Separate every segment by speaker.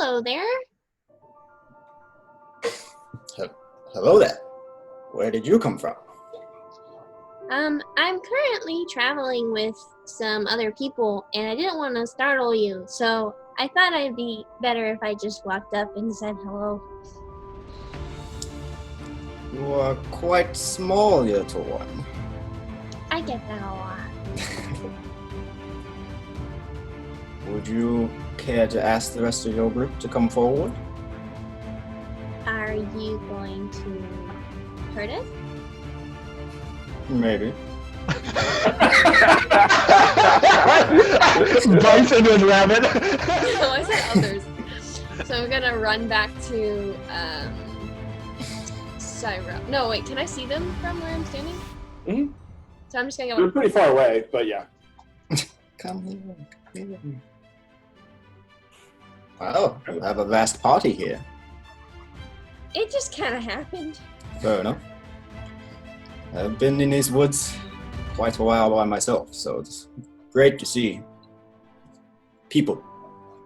Speaker 1: Hello there.
Speaker 2: Hello there. Where did you come from?
Speaker 1: I'm currently traveling with some other people, and I didn't want to startle you, so I thought it'd be better if I just walked up and said hello.
Speaker 2: You are quite small, little one.
Speaker 1: I get that a lot.
Speaker 2: Would you care to ask the rest of your group to come forward?
Speaker 1: Are you going to hurt us?
Speaker 2: Maybe.
Speaker 3: Bites into his rabbit.
Speaker 1: No, I said others. So I'm gonna run back to Syra. No, wait, can I see them from where I'm standing?
Speaker 4: Mm-hmm.
Speaker 1: So I'm just gonna
Speaker 4: They're
Speaker 1: go.
Speaker 4: pretty far away, but yeah.
Speaker 2: Come here. Wow, you have a vast party here.
Speaker 1: It just kind of happened.
Speaker 2: Fair enough. I've been in these woods quite a while by myself, so it's great to see people,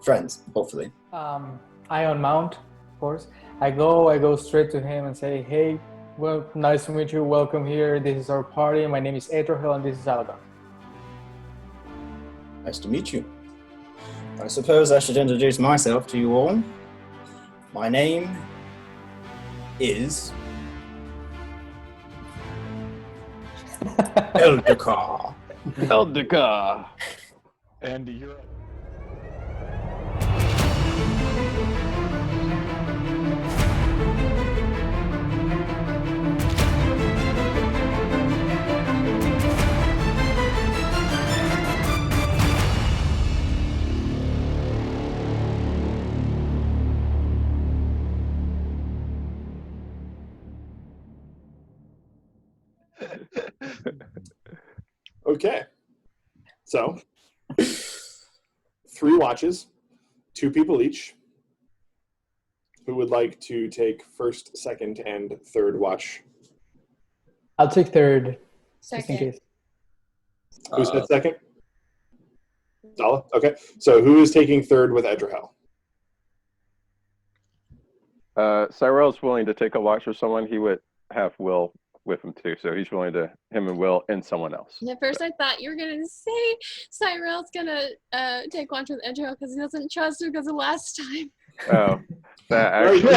Speaker 2: friends, hopefully.
Speaker 3: I unmount, of course. I go straight to him and say, "Hey, well, nice to meet you. Welcome here. This is our party. My name is Atrohel, and this is Alagon."
Speaker 2: Nice to meet you. I suppose I should introduce myself to you all. My name is Eldakar.
Speaker 5: Eldika.
Speaker 3: And you're.
Speaker 4: Okay. So, 3 watches, 2 people each. Who would like to take first, second, and third watch?
Speaker 3: I'll take third. Just in
Speaker 1: Second.
Speaker 3: case.
Speaker 4: Who said second? Dala? Okay. So who is taking third with Edrahel?
Speaker 5: Cyrell's willing to take a watch with someone. He would have Will with him too, so he's willing to him and Will and someone else.
Speaker 1: And at first I thought you were gonna say Cyrell's gonna take watch with Edro because he doesn't trust her because of last time.
Speaker 5: Oh, that actually,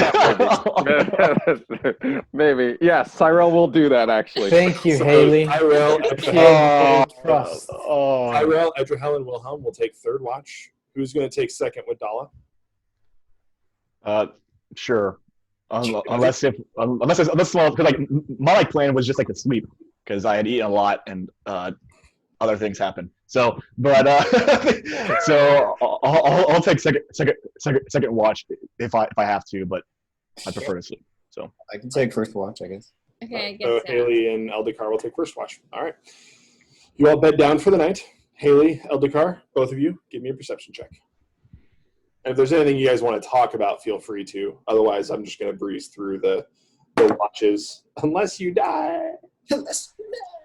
Speaker 5: maybe. Yes, Cyrell will do that actually.
Speaker 3: Thank you,
Speaker 4: So
Speaker 3: Haley.
Speaker 4: Tyrell,
Speaker 3: Trust.
Speaker 4: Tyrell, Edrahel, and Wilhelm will take third watch. Who's going to take second with Dala?
Speaker 3: Sure. Unless because like my plan was just like to sleep because I had eaten a lot and other things happened. So, but so I'll take second watch if I have to, but I prefer to sleep. So
Speaker 2: I can take first watch, I guess.
Speaker 1: Okay, I guess
Speaker 4: So
Speaker 1: so.
Speaker 4: Haley and Eldakar will take first watch. All right. You all bed down for the night. Haley, Eldakar, both of you, give me a perception check. And if there's anything you guys want to talk about, feel free to. Otherwise, I'm just going to breeze through the watches. Unless you die.
Speaker 1: You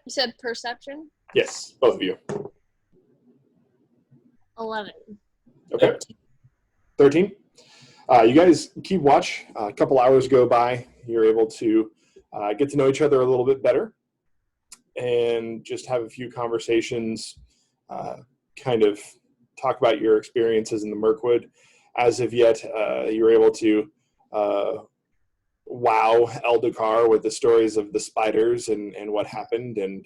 Speaker 1: said perception?
Speaker 4: Yes, both of you.
Speaker 1: 11.
Speaker 4: Okay. 13. You guys keep watch. A couple hours go by. You're able to get to know each other a little bit better and just have a few conversations, kind of talk about your experiences in the Mirkwood. As of yet, you were able to wow Eldakar with the stories of the spiders and what happened. And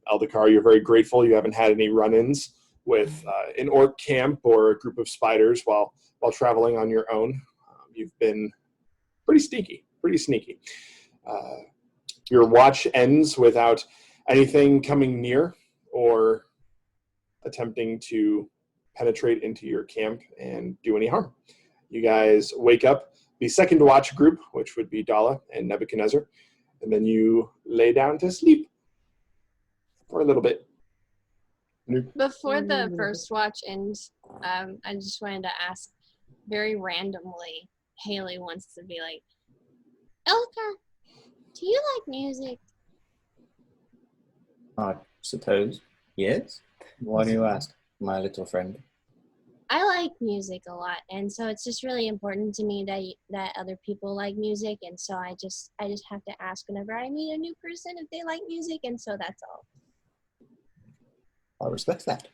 Speaker 4: Eldakar, you're very grateful you haven't had any run-ins with an orc camp or a group of spiders while traveling on your own. You've been pretty sneaky. Your watch ends without anything coming near or attempting to penetrate into your camp and do any harm. You guys wake up the second watch group, which would be Dala and Nebuchadnezzar, and then you lay down to sleep for a little bit.
Speaker 1: Before the first watch ends, I just wanted to ask very randomly, Haley wants to be like, Elka, do you like music?
Speaker 2: I suppose. Yes? Why do you ask, my little friend?
Speaker 1: I like music a lot, and so it's just really important to me that other people like music, and so I just have to ask whenever I meet a new person if they like music, and so that's all.
Speaker 2: I respect that.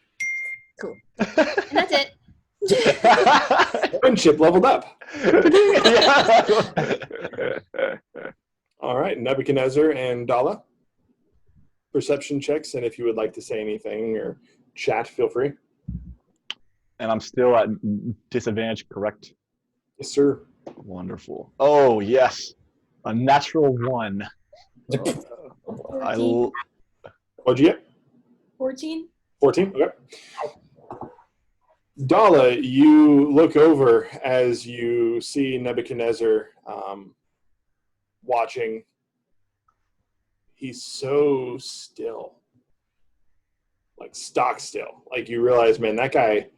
Speaker 1: Cool. And that's it.
Speaker 4: Friendship leveled up.
Speaker 3: Yeah.
Speaker 4: All right, Nebuchadnezzar and Dala. Perception checks, and if you would like to say anything or chat, feel free.
Speaker 3: And I'm still at disadvantage, correct?
Speaker 4: Yes, sir.
Speaker 3: Wonderful. Oh, yes. A natural 1.
Speaker 4: What'd you get?
Speaker 6: 14.
Speaker 4: 14? Okay. Dala, you look over as you see Nebuchadnezzar watching. He's so still. Like stock still. Like you realize, man, that guy,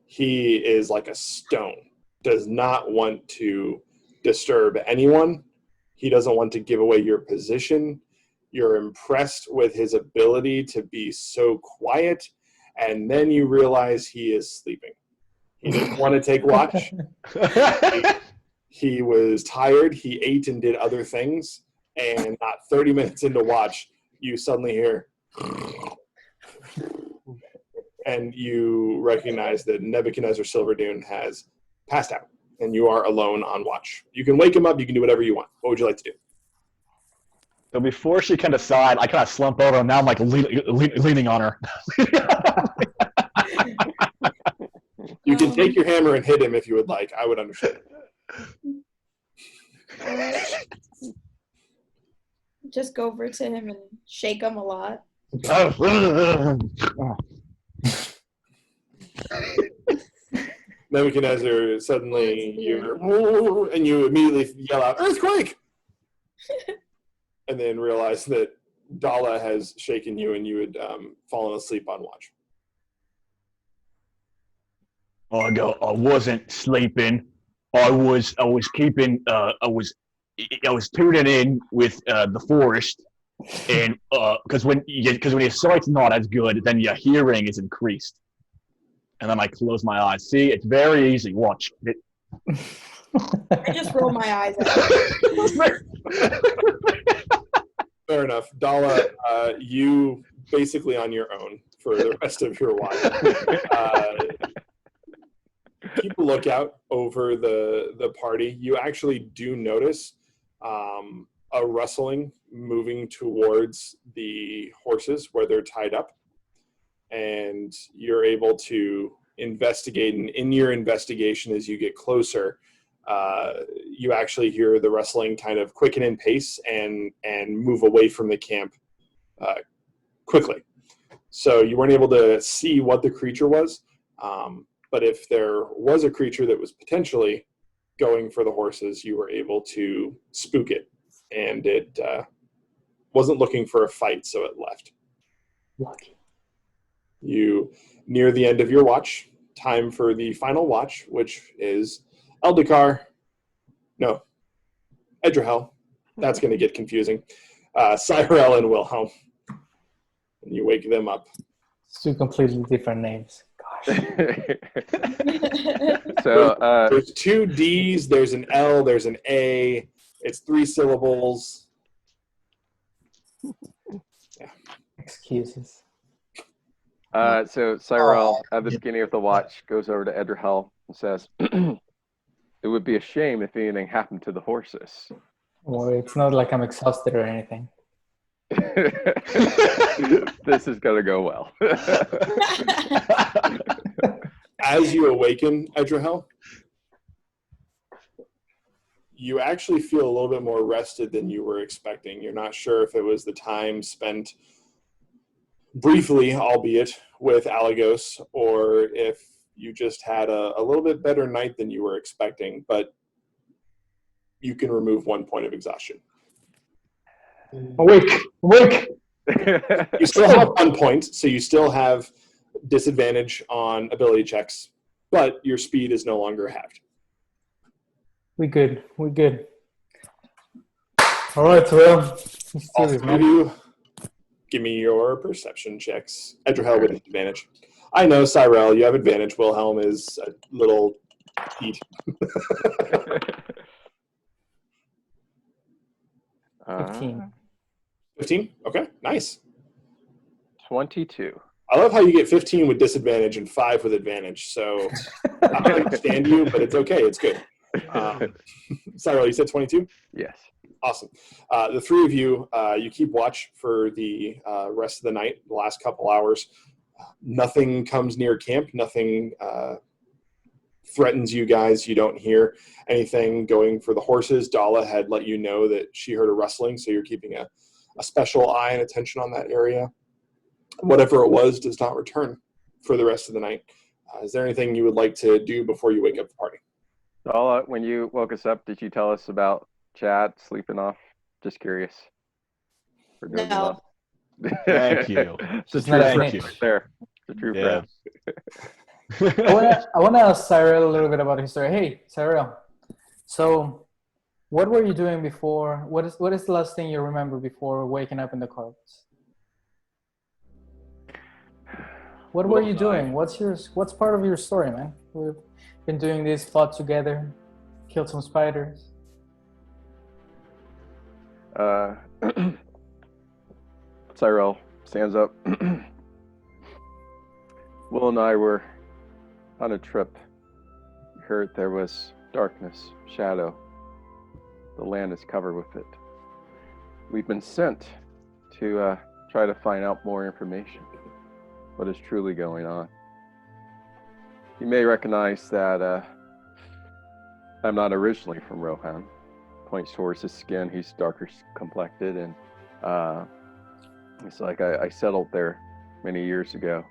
Speaker 4: he is like a stone. Does not want to disturb anyone. He doesn't want to give away your position. You're impressed with his ability to be so quiet. And then you realize he is sleeping. He didn't want to take watch. He was tired. He ate and did other things. And not 30 minutes into watch, you suddenly hear, and you recognize that Nebuchadnezzar Silverdune has passed out, and you are alone on watch. You can wake him up. You can do whatever you want. What would you like to do?
Speaker 3: So before she can decide, I kind of slump over, and now I'm like leaning on her.
Speaker 4: You can take your hammer and hit him if you would like. I would understand.
Speaker 6: Just go over to him and shake him a lot.
Speaker 4: Nebuchadnezzar, suddenly and you immediately yell out, "Earthquake!" And then realize that Dala has shaken you and you had fallen asleep on watch.
Speaker 3: I wasn't sleeping. I was keeping. I was tuning in with the forest, and because when your sight's not as good, then your hearing is increased. And then I close my eyes. See, it's very easy. Watch it.
Speaker 6: I just roll my eyes at
Speaker 4: Fair enough. Dala, you basically on your own for the rest of your watch. Keep a lookout over the party. You actually do notice a rustling moving towards the horses where they're tied up. And you're able to investigate. And in your investigation, as you get closer, you actually hear the rustling kind of quicken in pace and move away from the camp quickly. So you weren't able to see what the creature was, but if there was a creature that was potentially going for the horses, you were able to spook it, and it wasn't looking for a fight, so it left.
Speaker 7: Lucky.
Speaker 4: You near the end of your watch, time for the final watch, which is Eldakar. No, Edrahel. That's going to get confusing. Cyrell and Wilhelm. And you wake them up.
Speaker 7: It's two completely different names. Gosh.
Speaker 5: So
Speaker 4: There's two D's, there's an L, there's an A. It's 3 syllables.
Speaker 7: Excuses.
Speaker 5: so Cyrell, at the beginning of the watch, goes over to Edrahel and says, "It would be a shame if anything happened to the horses."
Speaker 7: Well, it's not like I'm exhausted or anything.
Speaker 5: This is gonna go well.
Speaker 4: As you awaken, Edrahel, you actually feel a little bit more rested than you were expecting. You're not sure if it was the time spent briefly, albeit, with Alagos, or if you just had a little bit better night than you were expecting, but you can remove 1 point of exhaustion.
Speaker 7: Awake! Awake!
Speaker 4: You still have 1 point, so you still have disadvantage on ability checks, but your speed is no longer halved.
Speaker 7: We good. We good. All right, well, let's do
Speaker 4: All
Speaker 7: this,
Speaker 4: three of
Speaker 7: man.
Speaker 4: you, give me your perception checks. Edrahel with advantage. I know, Cyrell, you have advantage. Wilhelm is a little heat.
Speaker 7: 15.
Speaker 4: 15? Okay, nice.
Speaker 5: 22.
Speaker 4: I love how you get 15 with disadvantage and 5 with advantage. So I don't understand you, but it's okay. It's good. Cyrell, you said 22?
Speaker 5: Yes.
Speaker 4: Awesome. The three of you, you keep watch for the rest of the night, the last couple hours. Nothing comes near camp. Nothing threatens you guys. You don't hear anything going for the horses. Dala had let you know that she heard a rustling, so you're keeping a special eye and attention on that area. Whatever it was does not return for the rest of the night. Is there anything you would like to do before you wake up the party?
Speaker 5: Dala, when you woke us up, did you tell us about Chad sleeping off? Just curious.
Speaker 6: No.
Speaker 3: Thank you.
Speaker 5: It's a
Speaker 7: She's
Speaker 5: true
Speaker 7: not a
Speaker 5: friend
Speaker 7: snitch.
Speaker 5: right there. It's a true
Speaker 3: Yeah.
Speaker 5: friend.
Speaker 7: I wanna ask Cyril a little bit about his story. Hey, Cyril. So, what were you doing before? What is the last thing you remember before waking up in the corpse? What were you doing? What's part of your story, man? We've been doing this, fought together, killed some spiders.
Speaker 5: Cyril stands up. Will and I were on a trip. We heard there was darkness, shadow. The land is covered with it. We've been sent to try to find out more information. What is truly going on? You may recognize that I'm not originally from Rohan. Points towards his skin. He's darker complected, and it's like I settled there many years ago,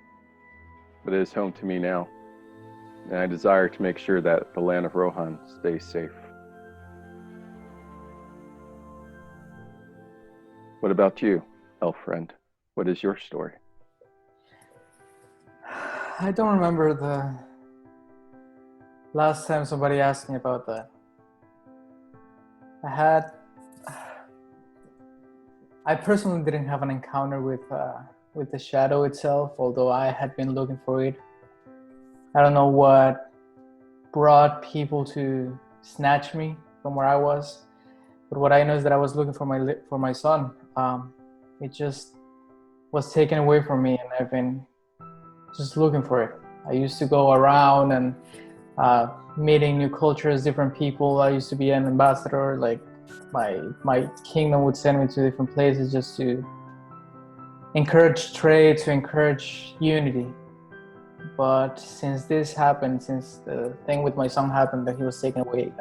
Speaker 5: but it is home to me now, and I desire to make sure that the land of Rohan stays safe. What about you, elf friend? What is your story?
Speaker 7: I don't remember the last time somebody asked me about that. I personally didn't have an encounter with the shadow itself, although I had been looking for it. I don't know what brought people to snatch me from where I was, but what I know is that I was looking for my son. It just was taken away from me, and I've been just looking for it. I used to go around and meeting new cultures, different people. I used to be an ambassador. Like my kingdom would send me to different places just to encourage trade, to encourage unity. But since this happened, since the thing with my son happened, that he was taken away,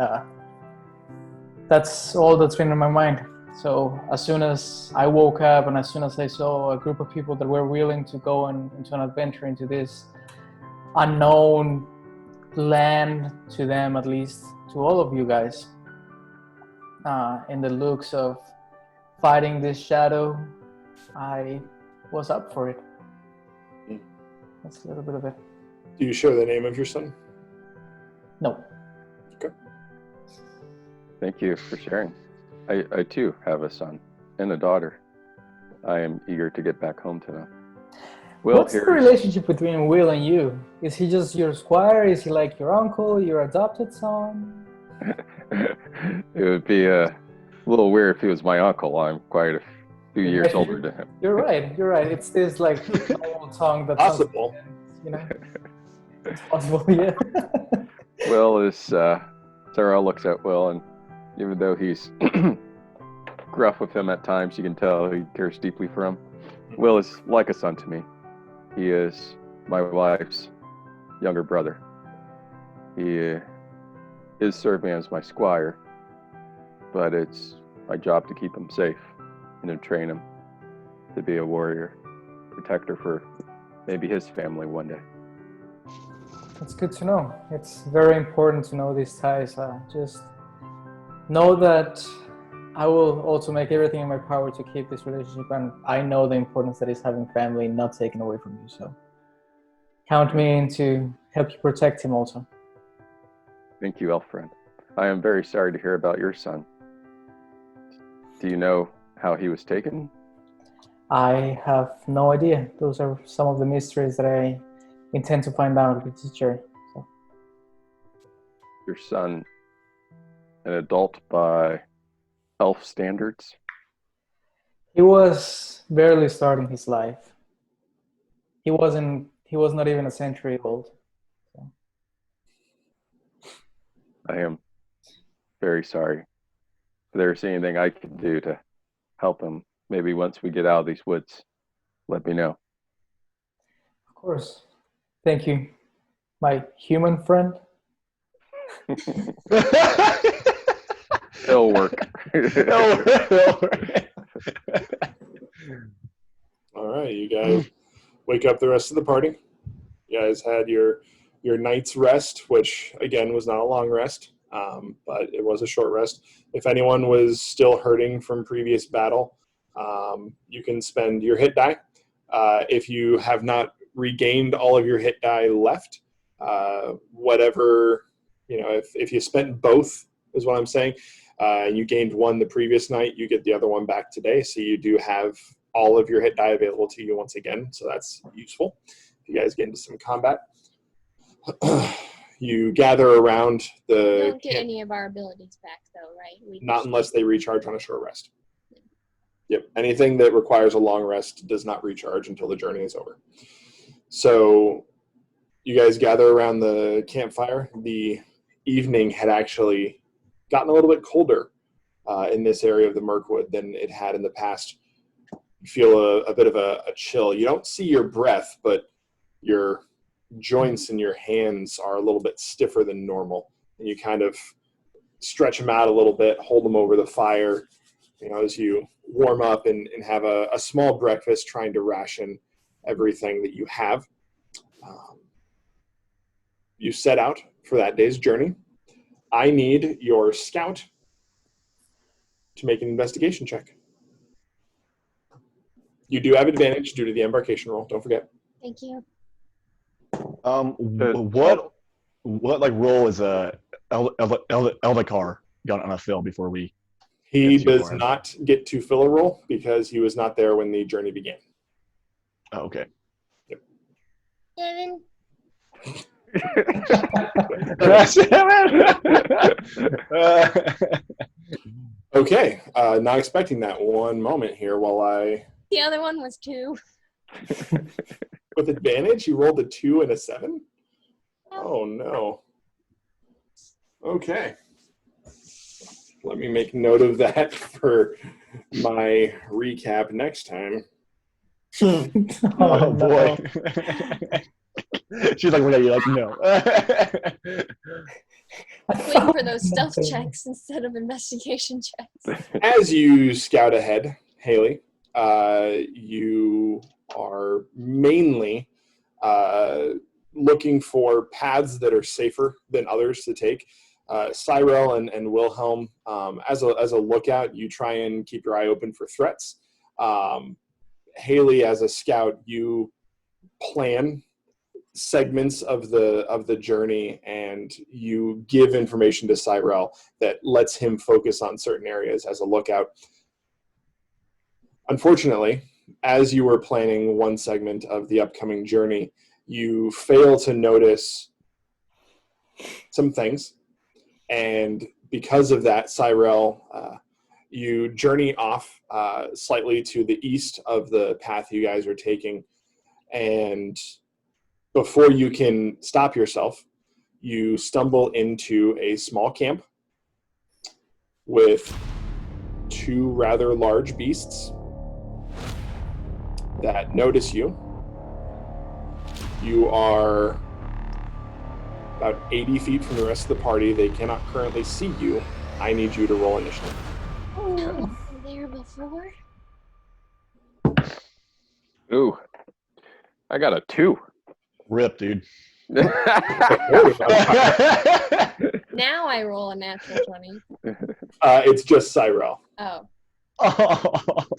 Speaker 7: that's all that's been in my mind. So as soon as I woke up and as soon as I saw a group of people that were willing to go into an adventure into this unknown land, to them at least, to all of you guys, in the looks of fighting this shadow, I was up for it. That's a little bit of it.
Speaker 4: Do you share the name of your son?
Speaker 7: No.
Speaker 4: Okay.
Speaker 5: Thank you for sharing. I too have a son and a daughter. I am eager to get back home to them. Will,
Speaker 7: what's the relationship between Will and you? Is he just your squire? Is he like your uncle, your adopted son?
Speaker 5: It would be a little weird if he was my uncle. I'm quite a few years older than him.
Speaker 7: You're right. It's this like old tongue that's
Speaker 4: Possible.
Speaker 7: You know, it's possible. Yeah.
Speaker 5: Will is Sarah looks at Will, and even though he's gruff with him at times, you can tell he cares deeply for him. Will is like a son to me. He is my wife's younger brother. He is serving as my squire, but it's my job to keep him safe and to train him to be a warrior, protector for maybe his family one day.
Speaker 7: It's good to know. It's very important to know these ties. Just know that I will also make everything in my power to keep this relationship, and I know the importance that is having family not taken away from you. So count me in to help you protect him also.
Speaker 5: Thank you, elf friend. I am very sorry to hear about your son. Do you know how he was taken?
Speaker 7: I have no idea. Those are some of the mysteries that I've intend to find out the teacher. So.
Speaker 5: Your son, an adult by elf standards?
Speaker 7: He was barely starting his life. He was not even a century old. So.
Speaker 5: I am very sorry. If there's anything I can do to help him, maybe once we get out of these woods, let me know.
Speaker 7: Of course. Thank you, my human friend.
Speaker 5: It'll work.
Speaker 4: All right, you guys wake up the rest of the party. You guys had your night's rest, which again was not a long rest, but it was a short rest. If anyone was still hurting from previous battle, you can spend your hit die. If you have not regained all of your hit die left, whatever, if you spent both is what I'm saying, you gained one the previous night, you get the other one back today, so you do have all of your hit die available to you once again, so that's useful if you guys get into some combat. You gather around the...
Speaker 1: We don't get any of our abilities back, though, right?
Speaker 4: Not unless they recharge on a short rest. Yep. Anything that requires a long rest does not recharge until the journey is over. So you guys gather around the campfire. The evening had actually gotten a little bit colder in this area of the Mirkwood than it had in the past. You feel a bit of a chill. You don't see your breath, but your joints in your hands are a little bit stiffer than normal. And you kind of stretch them out a little bit, hold them over the fire, as you warm up and have a small breakfast, trying to ration everything that you have. You set out for that day's journey. I need your scout to make an investigation check. You do have advantage due to the embarkation roll, don't forget.
Speaker 1: Thank you.
Speaker 3: What role is Eldakar got on a fill before we?
Speaker 4: He does not get to fill a roll because he was not there when the journey began.
Speaker 3: Oh, okay.
Speaker 4: Yep.
Speaker 3: 7.
Speaker 4: Okay, not expecting that. One moment here while I...
Speaker 1: The other one was 2.
Speaker 4: With advantage, you rolled a 2 and a 7? Oh, no. Okay. Let me make note of that for my recap next time.
Speaker 3: Oh, boy. She's like, what are you like? No.
Speaker 1: Waiting for those stealth checks instead of investigation checks.
Speaker 4: As you scout ahead, Haley, you are mainly looking for paths that are safer than others to take. Cyrell and Wilhelm, as a lookout, you try and keep your eye open for threats. Haley, as a scout, you plan segments of the journey, and you give information to Cyrell that lets him focus on certain areas as a lookout. Unfortunately, as you were planning one segment of the upcoming journey, you fail to notice some things, and because of that, Cyrell, you journey off slightly to the east of the path you guys are taking, and before you can stop yourself, you stumble into a small camp with 2 rather large beasts that notice you. You are about 80 feet from the rest of the party. They cannot currently see you. I need you to roll initiative.
Speaker 1: Oh, there before?
Speaker 5: Ooh, I got a 2.
Speaker 3: Rip, dude.
Speaker 1: Now I roll a natural 20.
Speaker 4: It's just Cyrell.
Speaker 1: Oh.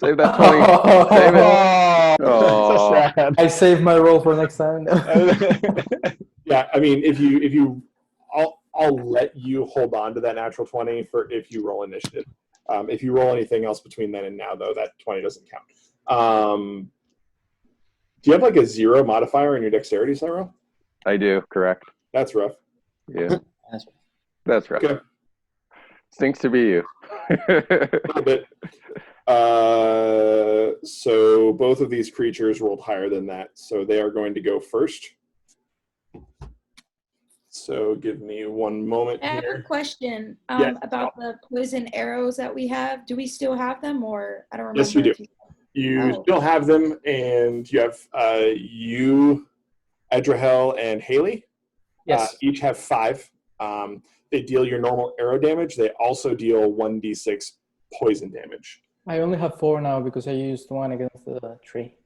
Speaker 5: Save that 20. Save it.
Speaker 3: Oh, so sad.
Speaker 7: I saved my roll for next time.
Speaker 4: Yeah, I mean, I'll let you hold on to that natural 20 for if you roll initiative. If you roll anything else between then and now, though, that 20 doesn't count. Do you have like a 0 modifier in your dexterity, Cyrell?
Speaker 5: I do, correct.
Speaker 4: That's rough.
Speaker 5: Yeah,
Speaker 2: That's
Speaker 5: that's right.
Speaker 4: Okay.
Speaker 5: Stinks to be you.
Speaker 4: A little bit. So both of these creatures rolled higher than that, so they are going to go first. So give me one moment
Speaker 6: I have a
Speaker 4: here.
Speaker 6: question
Speaker 4: Yes.
Speaker 6: about the poison arrows that we have. Do we still have them, or I don't remember?
Speaker 4: Yes, you do.
Speaker 6: if
Speaker 4: You
Speaker 6: Oh.
Speaker 4: still have them, and you have you, Edrahel, and Haley.
Speaker 7: Yes.
Speaker 4: Each have 5. They deal your normal arrow damage. They also deal 1d6 poison damage.
Speaker 7: I only have 4 now because I used one against the tree.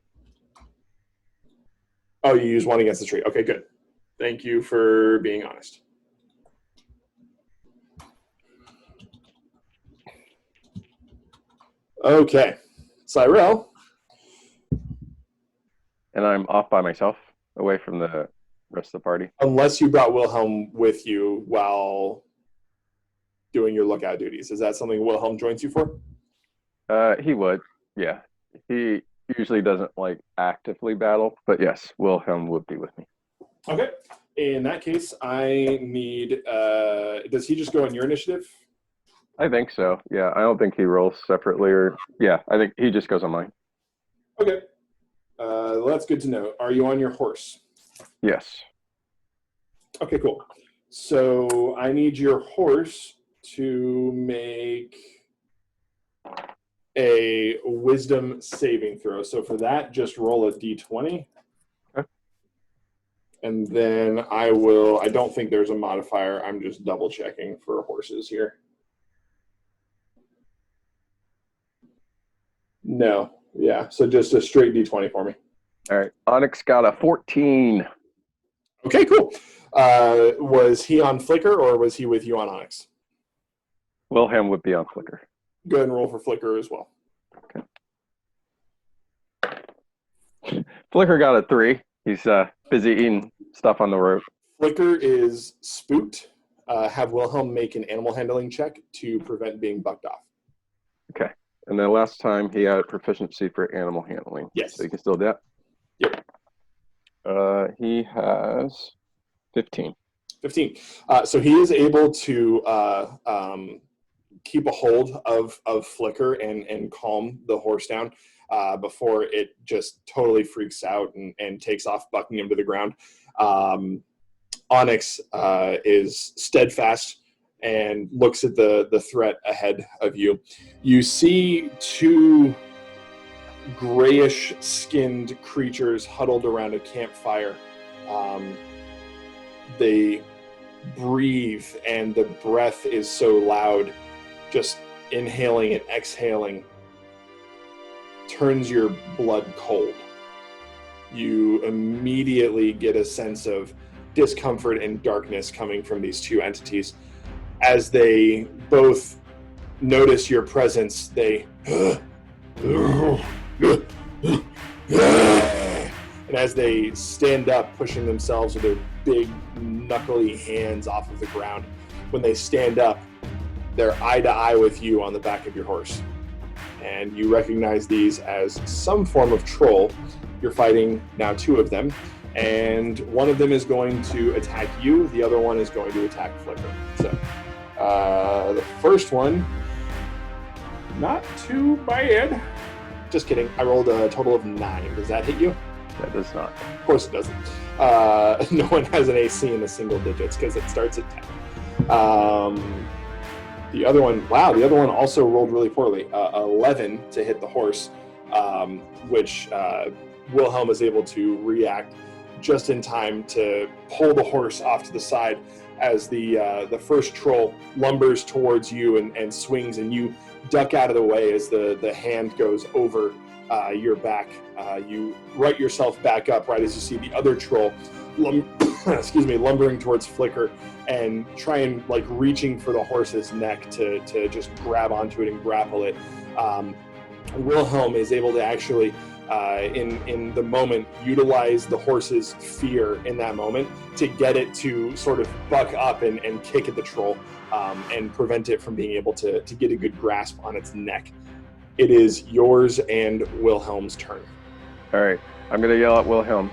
Speaker 4: Oh, you use one against the tree. Okay, good. Thank you for being honest. Okay, Cyrell.
Speaker 5: And I'm off by myself, away from the rest of the party.
Speaker 4: Unless you brought Wilhelm with you while doing your lookout duties. Is that something Wilhelm joins you for?
Speaker 5: He would, yeah. He usually doesn't like actively battle, but yes, Wilhelm would be with me.
Speaker 4: Okay. In that case, I need. Does he just go on your initiative?
Speaker 5: I think so. Yeah, I don't think he rolls separately, or yeah, I think he just goes on mine.
Speaker 4: Okay. Well, that's good to know. Are you on your horse?
Speaker 5: Yes.
Speaker 4: Okay, cool. So I need your horse to make a wisdom saving throw. So for that, just roll a d20.
Speaker 5: Okay.
Speaker 4: And then I don't think there's a modifier. I'm just double checking for horses here. No. Yeah. So just a straight d20 for me.
Speaker 5: All right. Onyx got a 14.
Speaker 4: Okay, cool. Was he on Flicker or was he with you on Onyx?
Speaker 5: Wilhelm would be on Flicker.
Speaker 4: Go ahead and roll for Flicker as well.
Speaker 5: Okay. Flicker got a 3. He's busy eating stuff on the road.
Speaker 4: Flicker is spooked. Have Wilhelm make an animal handling check to prevent being bucked off.
Speaker 5: Okay. And then last time he had proficiency for animal handling.
Speaker 4: Yes.
Speaker 5: So he can still do that?
Speaker 4: Yep.
Speaker 5: He has 15.
Speaker 4: 15. So he is able to keep a hold of Flicker and calm the horse down before it just totally freaks out and takes off, bucking him to the ground. Onyx is steadfast and looks at the threat ahead of you. You see 2 grayish-skinned creatures huddled around a campfire. They breathe, and the breath is so loud, just inhaling and exhaling turns your blood cold. You immediately get a sense of discomfort and darkness coming from these 2 entities. As they both notice your presence, they and as they stand up, pushing themselves with their big, knuckly hands off of the ground, when they stand up, they're eye to eye with you on the back of your horse. And you recognize these as some form of troll. You're fighting now 2 of them, and one of them is going to attack you, the other one is going to attack Flicker. So, the first one, not too bad. Just kidding. I rolled a total of 9. Does that hit you?
Speaker 5: That does not.
Speaker 4: Of course it doesn't. No one has an AC in the single digits because it starts at 10. The other one also rolled really poorly. 11 to hit the horse, which Wilhelm is able to react just in time to pull the horse off to the side as the first troll lumbers towards you and swings, and you duck out of the way as the hand goes over your back. You right yourself back up right as you see the other troll lumbering towards Flicker and reaching for the horse's neck to just grab onto it and grapple it. Wilhelm is able to actually in the moment utilize the horse's fear in that moment to get it to sort of buck up and kick at the troll and prevent it from being able to get a good grasp on its neck. It is yours and Wilhelm's turn.
Speaker 5: All right. I'm going to yell at Wilhelm.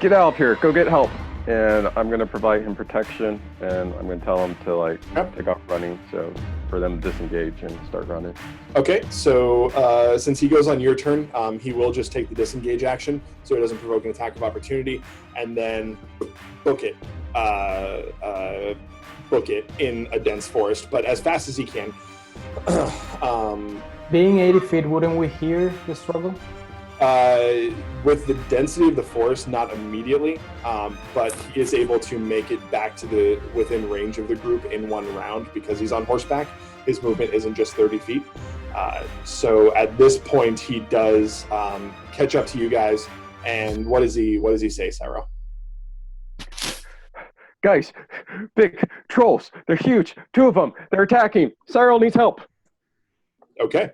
Speaker 5: Get out of here. Go get help. and I'm going to provide him protection, and I'm going to tell him to like take off running, so for them to disengage and start running.
Speaker 4: Okay, so since he goes on your turn, he will just take the disengage action, so he doesn't provoke an attack of opportunity, and then book it in a dense forest, but as fast as he can.
Speaker 7: Being 80 feet, wouldn't we hear the struggle?
Speaker 4: With the density of the forest, not immediately, but he is able to make it back to within range of the group in one round because he's on horseback. His movement isn't just 30 feet. So at this point, he does catch up to you guys. And what does he say, Cyril?
Speaker 5: Guys, big trolls. They're huge. 2 of them. They're attacking. Cyril needs help.
Speaker 4: Okay.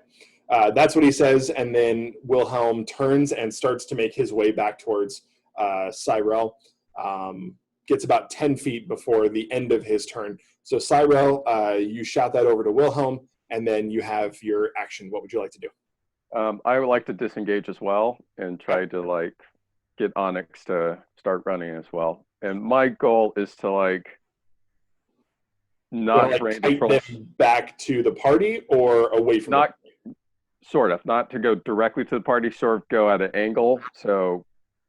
Speaker 4: That's what he says, and then Wilhelm turns and starts to make his way back towards Cyril. Gets about 10 feet before the end of his turn. So Cyril, you shout that over to Wilhelm, and then you have your action. What would you like to do?
Speaker 5: I would like to disengage as well and try to like get Onyx to start running as well. And my goal is to like not bring the trolls
Speaker 4: back to the party or away from the party?
Speaker 5: Sort of, not to go directly to the party, sort of go at an angle. So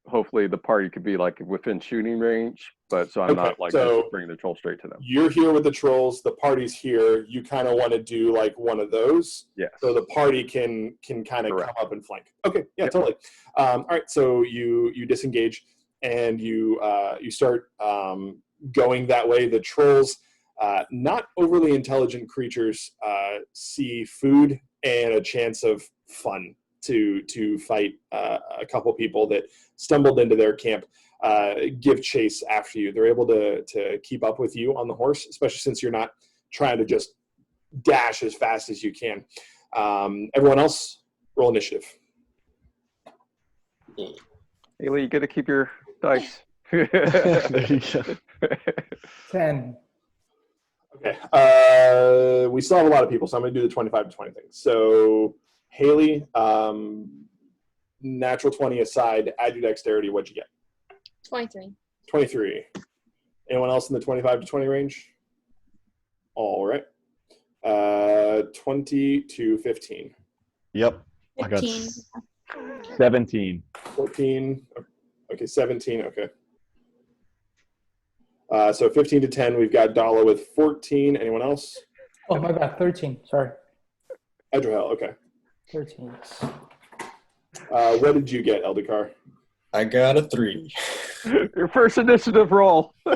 Speaker 5: hopefully the party could be like within shooting range, but so I'm not like just bringing the troll straight to them.
Speaker 4: You're here with the trolls, the party's here. You kind of want to do like one of those.
Speaker 5: Yeah.
Speaker 4: So the party can kind of come up and flank. Okay, yeah, totally. All right, so you disengage and you start going that way. The trolls, not overly intelligent creatures, see food and a chance of fun to fight a couple people that stumbled into their camp, give chase after you. They're able to keep up with you on the horse, especially since you're not trying to just dash as fast as you can. Everyone else, roll initiative.
Speaker 5: Haley, you got to keep your dice.
Speaker 3: There you go.
Speaker 7: 10.
Speaker 4: Okay. We still have a lot of people, so I'm going to do the 25 to 20 thing. So, Haley, natural 20 aside, add your dexterity. What'd you get?
Speaker 1: 23.
Speaker 4: 23. Anyone else in the 25 to 20 range? All right. 20 to 15.
Speaker 3: Yep. I got
Speaker 6: 15.
Speaker 3: 17.
Speaker 4: 14. Okay, 17. Okay. So 15 to 10, we've got Dala with 14. Anyone else?
Speaker 7: Oh my God, 13. Sorry.
Speaker 4: Edrahel, okay.
Speaker 7: 13.
Speaker 4: What did you get, Eldikar?
Speaker 2: I got a 3.
Speaker 5: Your first initiative roll.
Speaker 4: I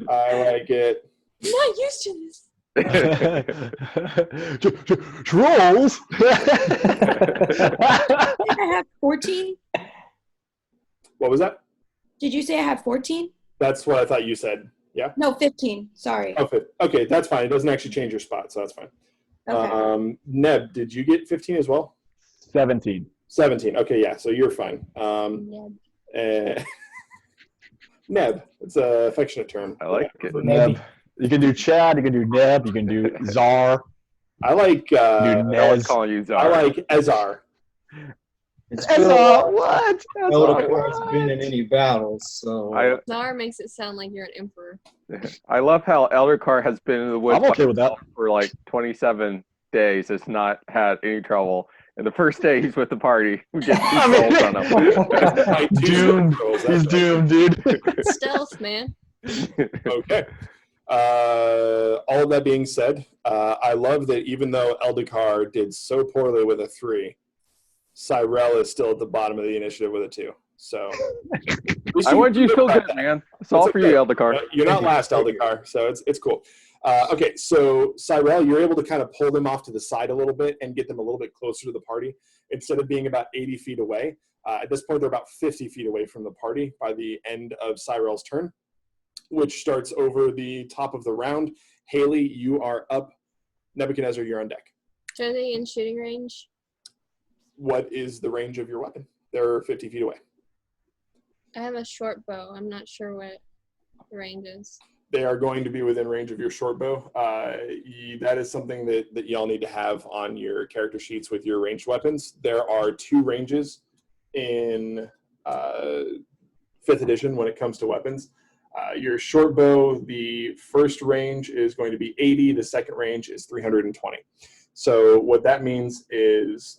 Speaker 4: like it.
Speaker 1: I'm not used to this.
Speaker 3: Trolls.
Speaker 6: I have 14.
Speaker 4: What was that?
Speaker 6: Did you say I have 14?
Speaker 4: That's what I thought you said. Yeah?
Speaker 6: No, 15. Sorry.
Speaker 4: Okay, that's fine. It doesn't actually change your spot, so that's fine.
Speaker 6: Okay.
Speaker 4: Neb, did you get 15 as well?
Speaker 3: 17.
Speaker 4: 17. Okay, yeah, so you're fine. Neb. It's an affectionate term.
Speaker 5: I like it.
Speaker 3: Neb. You can do Chad. You can do Neb. You can do Czar.
Speaker 4: I like.
Speaker 5: I was calling you Czar.
Speaker 4: I like Ezar.
Speaker 2: It's
Speaker 3: Ezra, what?
Speaker 2: Eldikar has been in any battles, so
Speaker 1: Czar makes it sound like you're an emperor.
Speaker 5: I love how Eldikar has been in the woods
Speaker 3: I'm okay with that.
Speaker 5: for like 27 days. Has not had any trouble. And the first day he's with the party, we get 2 trolls on him.
Speaker 3: Doomed. He's doomed, dude.
Speaker 1: Stealth, man.
Speaker 4: Okay. All of that being said, I love that even though Eldikar did so poorly with a 3, Cyril is still at the bottom of the initiative with a 2. So
Speaker 5: I want you to feel good, man. It's all for you, Eldikar.
Speaker 4: You're not last, Eldikar, so it's cool. Okay, so Cyril, you're able to kind of pull them off to the side a little bit and get them a little bit closer to the party. Instead of being about 80 feet away, at this point they're about 50 feet away from the party by the end of Cyril's turn, which starts over the top of the round. Haley, you are up. Nebuchadnezzar, you're on deck.
Speaker 1: Are they in shooting range?
Speaker 4: What is the range of your weapon? They're 50 feet away.
Speaker 1: I have a short bow. I'm not sure what the range is.
Speaker 4: They are going to be within range of your short bow. That is something that y'all need to have on your character sheets with your ranged weapons. There are 2 ranges in 5th edition when it comes to weapons. Your short bow, the first range is going to be 80. The second range is 320. So what that means is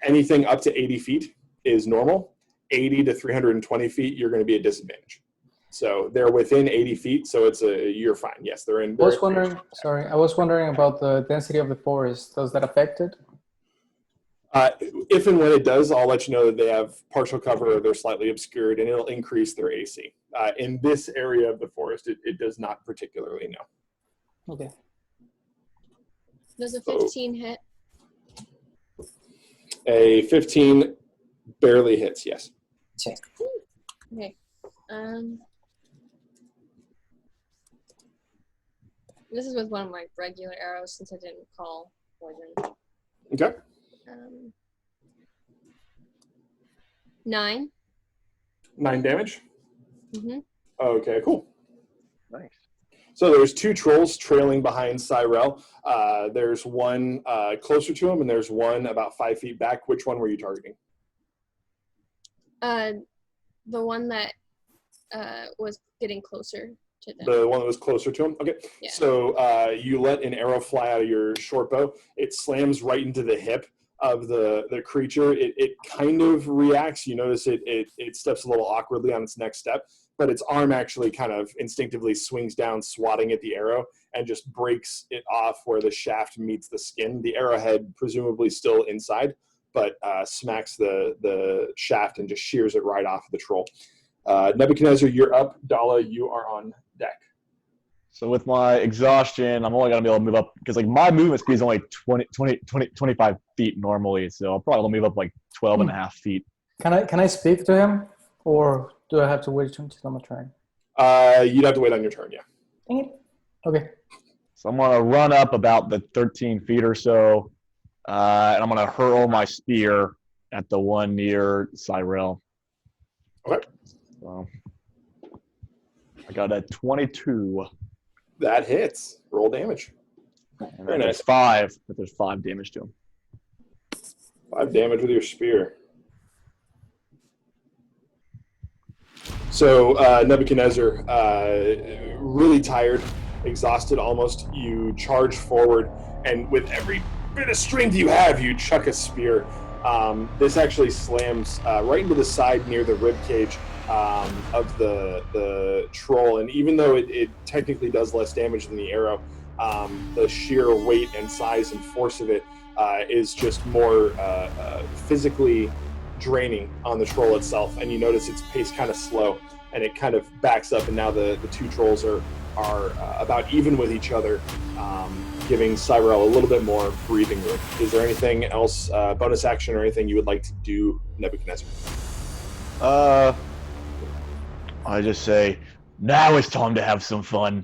Speaker 4: anything up to 80 feet is normal. 80 to 320 feet, you're going to be at disadvantage. So they're within 80 feet, so you're fine. Yes, they're in.
Speaker 7: I was wondering about the density of the forest. Does that affect it?
Speaker 4: If and when it does, I'll let you know that they have partial cover or they're slightly obscured, and it'll increase their AC. In this area of the forest, it does not particularly, no.
Speaker 7: Okay.
Speaker 1: Does a 15 hit?
Speaker 4: A 15 barely hits, yes.
Speaker 1: Okay. This is with one of my regular arrows since I didn't call poison.
Speaker 4: Okay.
Speaker 1: 9.
Speaker 4: 9 damage?
Speaker 1: Mm-hmm.
Speaker 4: Okay, cool.
Speaker 5: Nice.
Speaker 4: So there's 2 trolls trailing behind Cyrell. There's one closer to him, and there's one about 5 feet back. Which one were you targeting?
Speaker 1: The one that was getting closer to them.
Speaker 4: The one that was closer to him? Okay.
Speaker 1: Yeah.
Speaker 4: So you let an arrow fly out of your short bow. It slams right into the hip of the creature. It kind of reacts. You notice it steps a little awkwardly on its next step, but its arm actually kind of instinctively swings down, swatting at the arrow, and just breaks it off where the shaft meets the skin. The arrowhead, presumably still inside, but smacks the shaft and just shears it right off of the troll. Nebuchadnezzar, you're up. Dala, you are on deck.
Speaker 3: So with my exhaustion, I'm only going to be able to move up, because like my movement speed is only 25 feet normally, so I'll probably move up like 12 and a half feet.
Speaker 7: Can I speak to him, or do I have to wait until my turn?
Speaker 4: You'd have to wait on your turn, yeah.
Speaker 7: Dang it. Okay.
Speaker 3: So I'm going to run up about the 13 feet or so, and I'm going to hurl my spear at the one near Cyrell.
Speaker 4: Okay.
Speaker 3: So I got a 22.
Speaker 4: That hits. Roll damage.
Speaker 3: And
Speaker 4: Very
Speaker 3: there's
Speaker 4: nice.
Speaker 3: 5, but there's 5 damage to him.
Speaker 4: 5 damage with your spear. So Nebuchadnezzar, really tired, exhausted almost, you charge forward, and with every bit of strength you have, you chuck a spear. This actually slams right into the side near the rib cage of the troll, and even though it technically does less damage than the arrow, the sheer weight and size and force of it is just more physically draining on the troll itself, and you notice its pace kind of slow, and it kind of backs up, and now the 2 trolls are about even with each other, giving Cyrell a little bit more breathing room. Is there anything else, bonus action or anything you would like to do, Nebuchadnezzar?
Speaker 3: I just say, now it's time to have some fun.